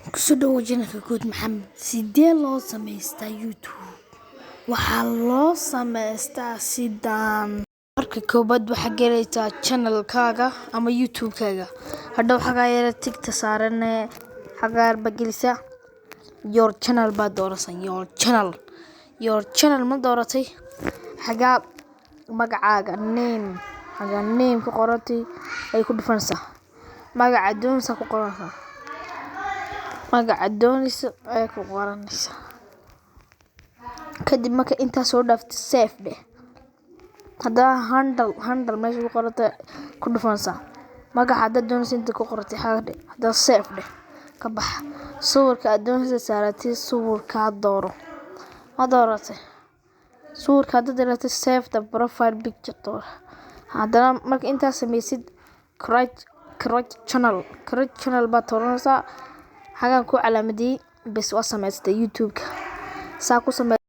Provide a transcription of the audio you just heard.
Kusodhawow janalka Good Maxamed. Sidee loo samaystaa YouTube? Waxaa loo samaystaa sidaan. Marka koobaad waxaa galaysaa channel-kaaga ama YouTube-kaaga. Hadhow xagaa yara tigta saarane xagaa bagelisa your channel baad doorasan your channel ma dooratay xagaa magacaaga name ku qoratay ay ku dhufanaysaa magaca doonaysa ku qoranaysaa magaca doonaysa ay ku qoranaysaa kadib marka inta soo dhaaftay save dheh hadaa handle meesha ku qoratay ku dhufanaysaa magaca dad doonaysa inta ku qoratay xagaa hadaa save dheh ka bax sawirka aad doonaysa saaratay sawirka dooro ma dooratay sawirka dad doonaysa save the profile picture dooro hadana marka inta sameysid create channel baad dooranaysaa xagaa ku calaamadiyay bas waa samaystay YouTube-ka saa ku samee